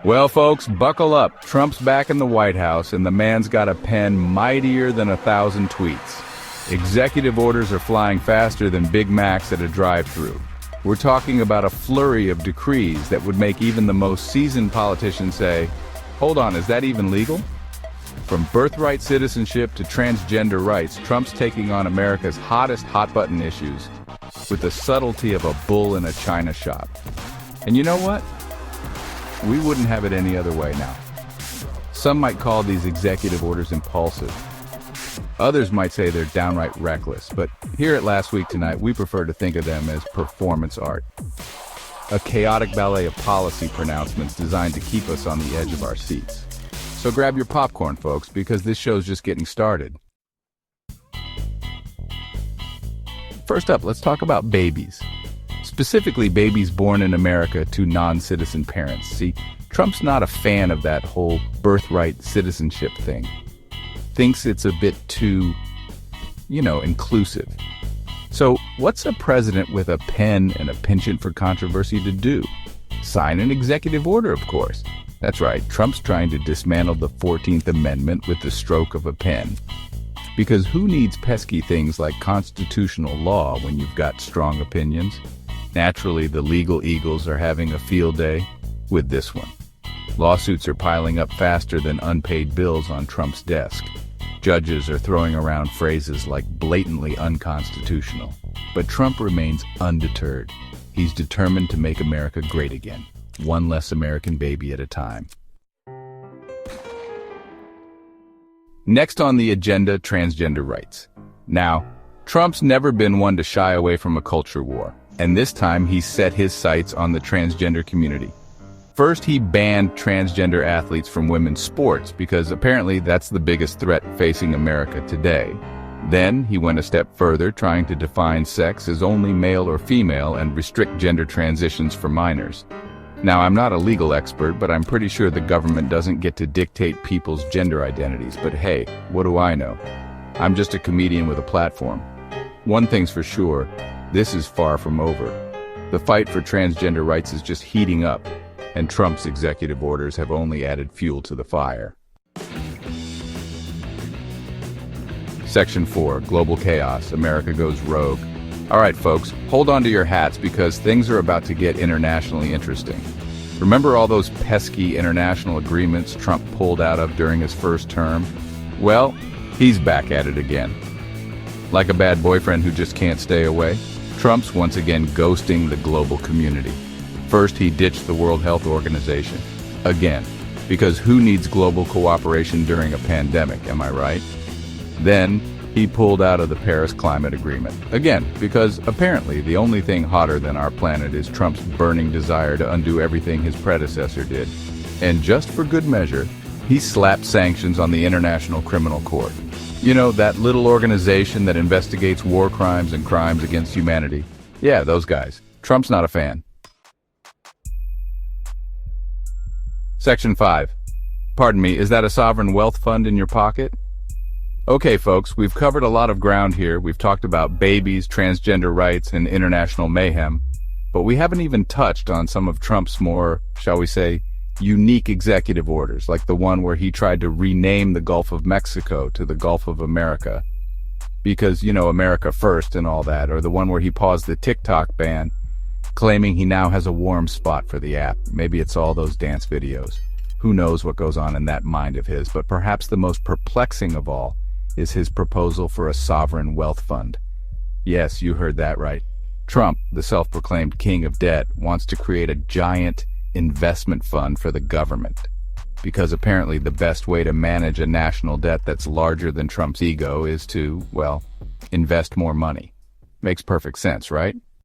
Well, folks, buckle up. Trump's back in the White House, and the man's got a pen mightier than 1,000 tweets. Executive orders are flying faster than Big Macs at a drive-thru. We're talking about a flurry of decrees that would make even the most seasoned politicians say, "Hold on, is that even legal?" From birthright citizenship to transgender rights, Trump's taking on America's hottest hot-button issues with the subtlety of a bull in a china shop. And you know what? We wouldn't have it any other way now. Some might call these executive orders impulsive. Others might say they're downright reckless, but here at Last Week Tonight, we prefer to think of them as performance art. A chaotic ballet of policy pronouncements designed to keep us on the edge of our seats. So grab your popcorn, folks, because this show's just getting started. First up, let's talk about babies. Specifically, babies born in America to non-citizen parents. See, Trump's not a fan of that whole birthright citizenship thing. Thinks it's a bit too, inclusive. So what's a president with a pen and a penchant for controversy to do? Sign an executive order, of course. That's right, Trump's trying to dismantle the 14th Amendment with the stroke of a pen. Because who needs pesky things like constitutional law when you've got strong opinions? Naturally, the legal eagles are having a field day with this one. Lawsuits are piling up faster than unpaid bills on Trump's desk. Judges are throwing around phrases like blatantly unconstitutional. But Trump remains undeterred. He's determined to make America great again, one less American baby at a time. Next on the agenda, transgender rights. Now, Trump's never been one to shy away from a culture war, and this time he's set his sights on the transgender community. First, he banned transgender athletes from women's sports because apparently that's the biggest threat facing America today. Then, he went a step further, trying to define sex as only male or female and restrict gender transitions for minors. Now, I'm not a legal expert, but I'm pretty sure the government doesn't get to dictate people's gender identities. But hey, what do I know? I'm just a comedian with a platform. One thing's for sure, this is far from over. The fight for transgender rights is just heating up, and Trump's executive orders have only added fuel to the fire. Section 4, Global Chaos, America Goes Rogue. All right, folks, hold on to your hats because things are about to get internationally interesting. Remember all those pesky international agreements Trump pulled out of during his first term? Well, he's back at it again. Like a bad boyfriend who just can't stay away, Trump's once again ghosting the global community. First, he ditched the World Health Organization. Again, because who needs global cooperation during a pandemic, am I right? Then, he pulled out of the Paris Climate Agreement. Again, because apparently the only thing hotter than our planet is Trump's burning desire to undo everything his predecessor did. And just for good measure, he slapped sanctions on the International Criminal Court. You know, that little organization that investigates war crimes and crimes against humanity. Yeah, those guys. Trump's not a fan. Section 5. Pardon me, is that a sovereign wealth fund in your pocket? Okay, folks, we've covered a lot of ground here. We've talked about babies, transgender rights, and international mayhem. But we haven't even touched on some of Trump's more, shall we say, unique executive orders, like the one where he tried to rename the Gulf of Mexico to the Gulf of America. Because, America first and all that, or the one where he paused the TikTok ban, claiming he now has a warm spot for the app. Maybe it's all those dance videos. Who knows what goes on in that mind of his, but perhaps the most perplexing of all is his proposal for a sovereign wealth fund. Yes, you heard that right. Trump, the self-proclaimed king of debt, wants to create a giant investment fund for the government. Because apparently the best way to manage a national debt that's larger than Trump's ego is to, invest more money. Makes perfect sense, right?